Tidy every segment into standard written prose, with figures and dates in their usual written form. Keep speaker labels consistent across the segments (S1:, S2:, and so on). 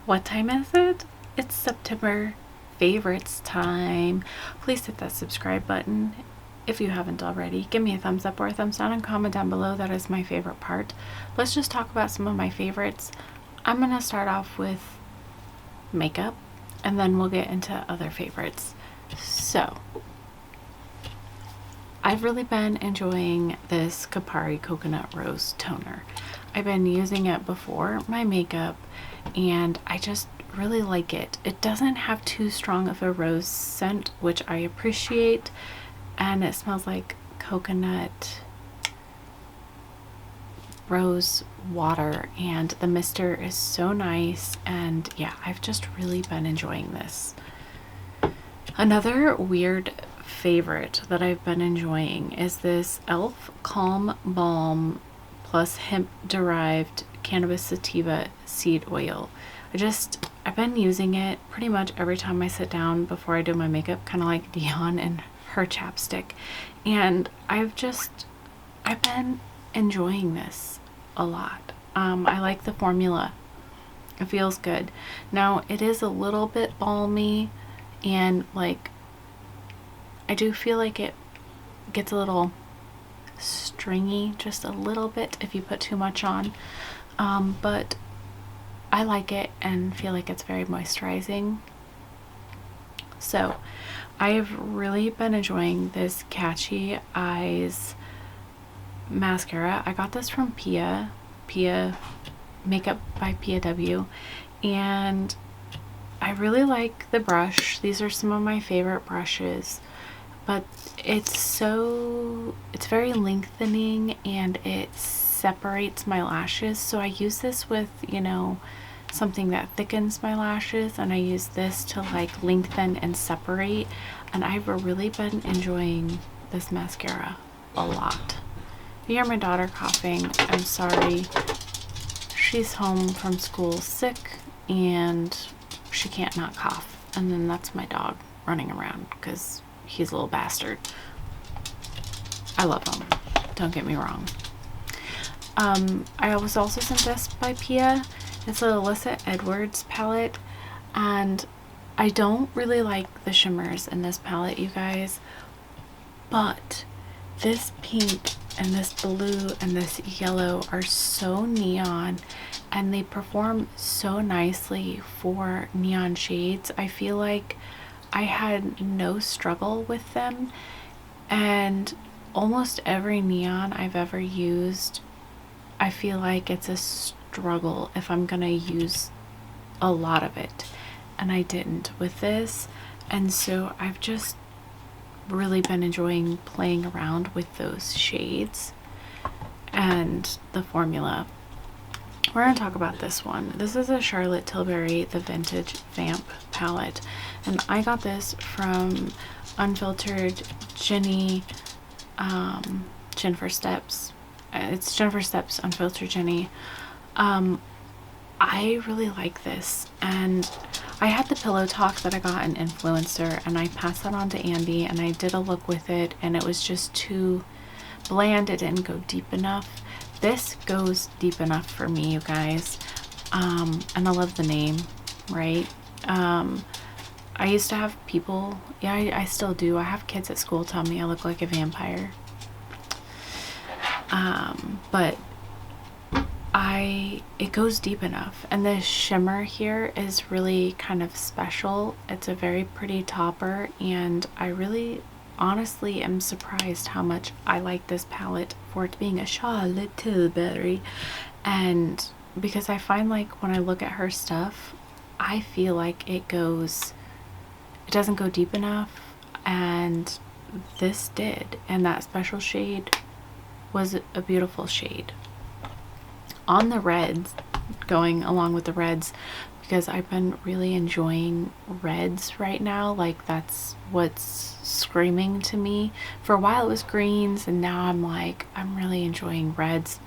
S1: What time is it? It's September favorites time. Please hit that subscribe button if you haven't already. Give me a thumbs up or a thumbs down and comment down below. That is my favorite part. Let's just talk about some of my favorites. I'm gonna start off with makeup and then we'll get into other favorites. So I've really been enjoying this Cupid Coconut Rose Toner. I've been using it before my makeup and I just really like it. It doesn't have too strong of a rose scent, which I appreciate, and it smells like coconut rose water, and the mister is so nice, and yeah, I've just really been enjoying this. Another weird favorite that I've been enjoying is this e.l.f. Calm Balm plus Hemp Derived Cannabis Sativa Seed Oil. I've been using it pretty much every time I sit down before I do my makeup, kind of like Dion and her chapstick, and I've been enjoying this a lot. I like the formula. It feels good. Now it is a little bit balmy, and like I do feel like it gets a little stringy just a little bit if you put too much on, but I like it and feel like it's very moisturizing. So I've really been enjoying this Catchy Eyes mascara. I got this from Pia Makeup by Pia, and I really like the brush. These are some of my favorite brushes, but it's very lengthening and it separates my lashes. So I use this with, you know, something that thickens my lashes, and I use this to like lengthen and separate, and I've really been enjoying this mascara a lot. If you hear my daughter coughing, I'm sorry. She's home from school sick and she can't not cough, and then that's my dog running around because he's a little bastard. I love him, don't get me wrong. I was also sent this by Pia. It's an Alyssa Edwards palette, and I don't really like the shimmers in this palette, you guys, but this pink and this blue and this yellow are so neon, and they perform so nicely for neon shades. I feel like I had no struggle with them, and almost every neon I've ever used, I feel like it's a struggle if I'm gonna use a lot of it, and I didn't with this, and so I've just really been enjoying playing around with those shades and the formula. We're gonna talk about this one. This is a Charlotte Tilbury the Vintage Vamp palette, and I got this from Unfiltered Jenny, Jennifer Steps. It's Jennifer Steps Unfiltered Jenny. I really like this, and I had the Pillow Talk that I got an influencer, and I passed that on to Andy, and I did a look with it, and it was just too bland. It didn't go deep enough. This goes deep enough for me, you guys, and I love the name, right? I used to have people, yeah, I still do. I have kids at school tell me I look like a vampire, but it goes deep enough, and the shimmer here is really kind of special. It's a very pretty topper, and I really honestly am surprised how much I like this palette for it being a Charlotte Tilbury, and because I find like when I look at her stuff, I feel like it doesn't go deep enough, and this did, and that special shade was a beautiful shade. On the reds, going along with the reds, because I've been really enjoying reds right now, like that's what's screaming to me. For a while it was greens, and now I'm really enjoying reds.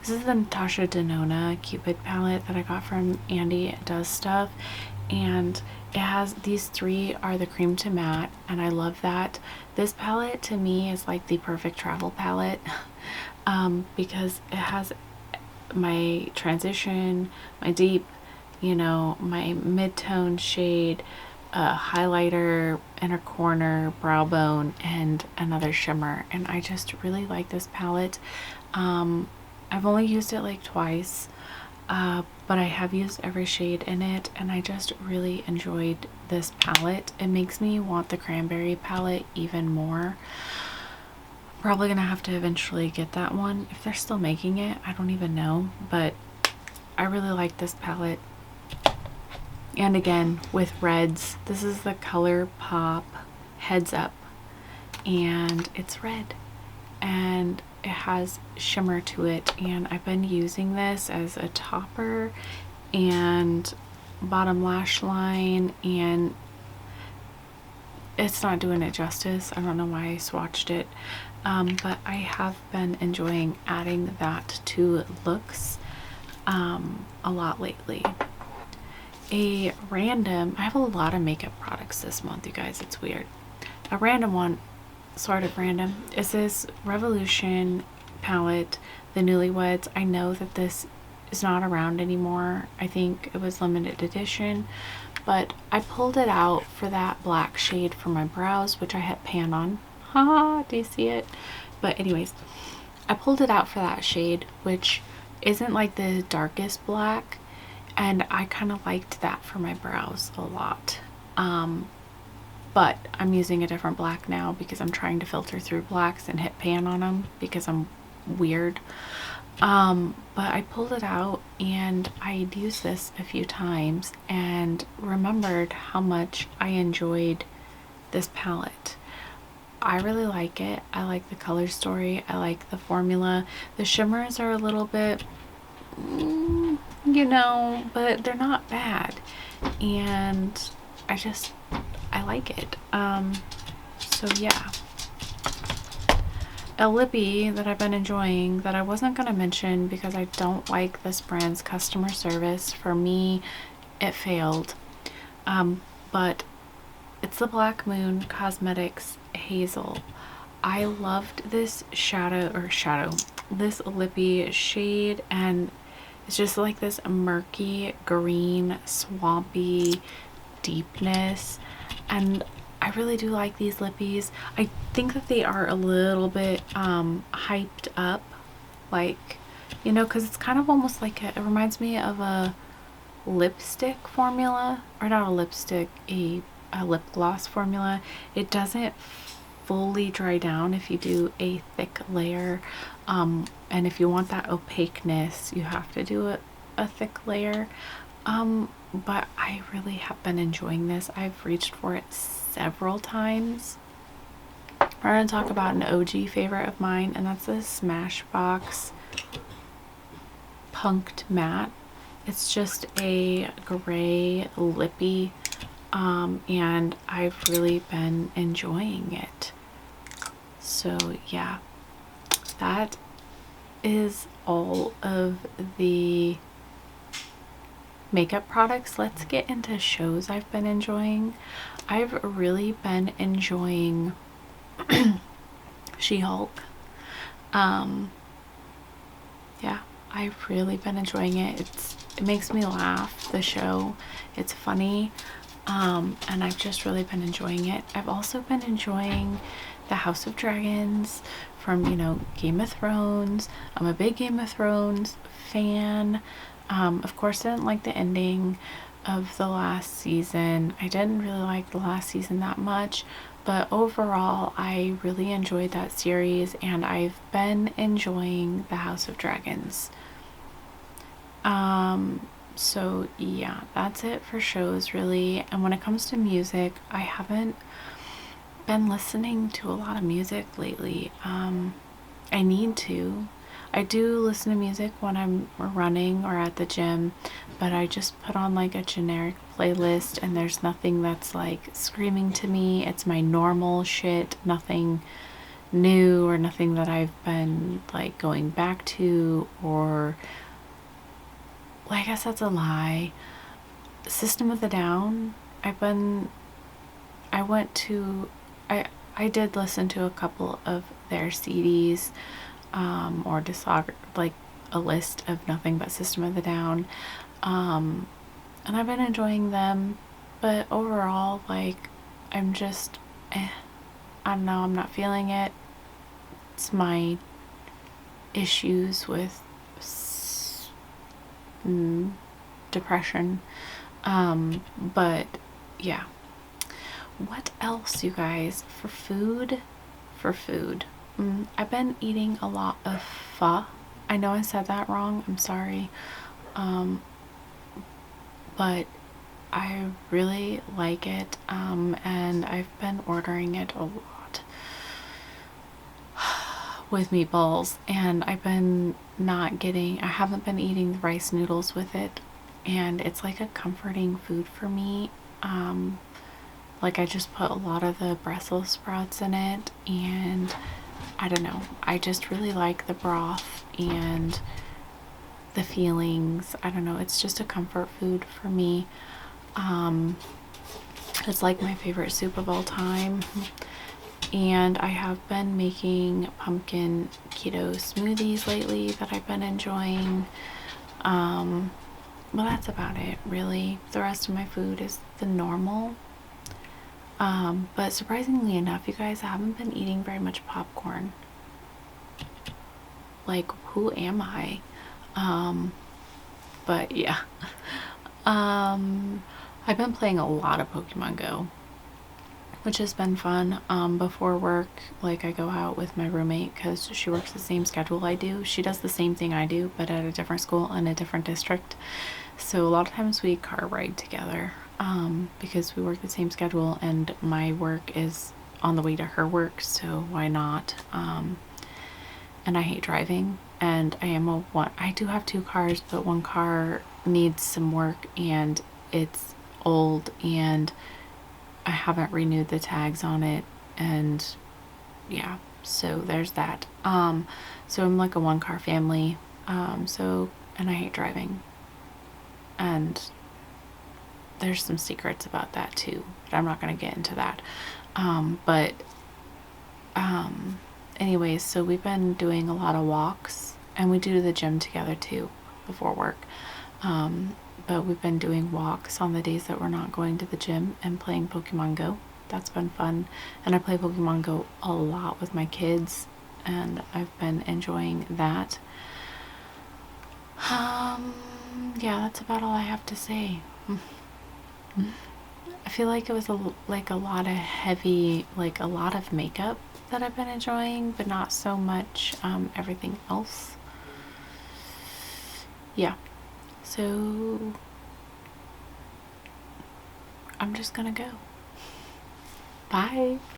S1: This is the Natasha Denona Cupid palette that I got from Andy It Does Stuff, and it has, these three are the cream to matte, and I love that. This palette to me is like the perfect travel palette, because it has my transition, my deep, you know, my mid-tone shade, a highlighter, inner corner, brow bone, and another shimmer. And I just really like this palette. I've only used it like twice, but I have used every shade in it, and I just really enjoyed this palette. It makes me want the cranberry palette even more. Probably gonna have to eventually get that one if they're still making it. I don't even know, but I really like this palette. And again, with reds, this is the Color Pop Heads Up, and it's red and it has shimmer to it, and I've been using this as a topper and bottom lash line, and it's not doing it justice. I don't know why I swatched it, but I have been enjoying adding that to looks a lot lately. I have a lot of makeup products this month, you guys. It's weird. A random one, sort of random, is this Revolution palette, the Newlyweds. I know that this is not around anymore. I think it was limited edition, but I pulled it out for that black shade for my brows, which I had pan on. Haha, do you see it? But anyways, I pulled it out for that shade, which isn't like the darkest black, and I kind of liked that for my brows a lot. But I'm using a different black now because I'm trying to filter through blacks and hit pan on them because I'm weird. But I pulled it out and I'd used this a few times and remembered how much I enjoyed this palette. I really like it. I like the color story. I like the formula. The shimmers are a little bit, you know, but they're not bad. And I like it. So yeah. A lippy that I've been enjoying that I wasn't going to mention because I don't like this brand's customer service. For me, it failed. But it's the Black Moon Cosmetics Hazel. I loved this this lippy shade, and it's just like this murky green, swampy deepness, and I really do like these lippies. I think that they are a little bit hyped up, like, you know, because it's kind of almost like it reminds me of a lipstick formula, or not a lipstick, a lip gloss formula. It doesn't fully dry down if you do a thick layer, and if you want that opaqueness, you have to do a thick layer. But I really have been enjoying this. I've reached for it several times. We're going to talk about an OG favorite of mine, and that's the Smashbox Punked Matte. It's just a gray lippy, and I've really been enjoying it. So yeah, that is all of the makeup products. Let's get into shows I've been enjoying. I've really been enjoying She-Hulk. Yeah, I've really been enjoying it. It makes me laugh, the show. It's funny, and I've just really been enjoying it. I've also been enjoying the House of Dragons from, you know, Game of Thrones. I'm a big Game of Thrones fan. Of course, I didn't like the ending of the last season. I didn't really like the last season that much, but overall, I really enjoyed that series, and I've been enjoying the House of Dragons. So yeah, that's it for shows, really. And when it comes to music, I haven't been listening to a lot of music lately. I need to. I do listen to music when I'm running or at the gym, but I just put on like a generic playlist, and there's nothing that's like screaming to me. It's my normal shit, nothing new or nothing that I've been like going back to, or, well, I guess that's a lie. System of a Down, I did listen to a couple of their CDs, or like a list of nothing but System of a Down. and I've been enjoying them, but overall, like, I'm just, I don't know, I'm not feeling it. It's my issues with depression. But yeah. What else, you guys? For food? I've been eating a lot of pho. I know I said that wrong. I'm sorry. But I really like it. And I've been ordering it a lot with meatballs, and I haven't been eating the rice noodles with it, and it's like a comforting food for me. Like, I just put a lot of the Brussels sprouts in it, and I don't know, I just really like the broth and the feelings. I don't know, it's just a comfort food for me. It's like my favorite soup of all time. And I have been making pumpkin keto smoothies lately that I've been enjoying. Well, that's about it, really. The rest of my food is the normal. But surprisingly enough, you guys, I haven't been eating very much popcorn. Like, who am I? But yeah. I've been playing a lot of Pokemon Go, which has been fun. Before work, like, I go out with my roommate because she works the same schedule I do. She does the same thing I do, but at a different school in a different district. So a lot of times we car ride together, because we work the same schedule, and my work is on the way to her work, so why not? And I hate driving, and I do have 2 cars, but one car needs some work, and it's old, and I haven't renewed the tags on it, and yeah, so there's that. So I'm like a 1 car family, and I hate driving, and there's some secrets about that too, but I'm not going to get into that. But anyways, so we've been doing a lot of walks, and we do the gym together too before work. But we've been doing walks on the days that we're not going to the gym and playing Pokemon Go. That's been fun. And I play Pokemon Go a lot with my kids, and I've been enjoying that. Yeah, that's about all I have to say. I feel like it was a lot of heavy, like a lot of makeup that I've been enjoying, but not so much everything else. Yeah. So I'm just gonna go. Bye.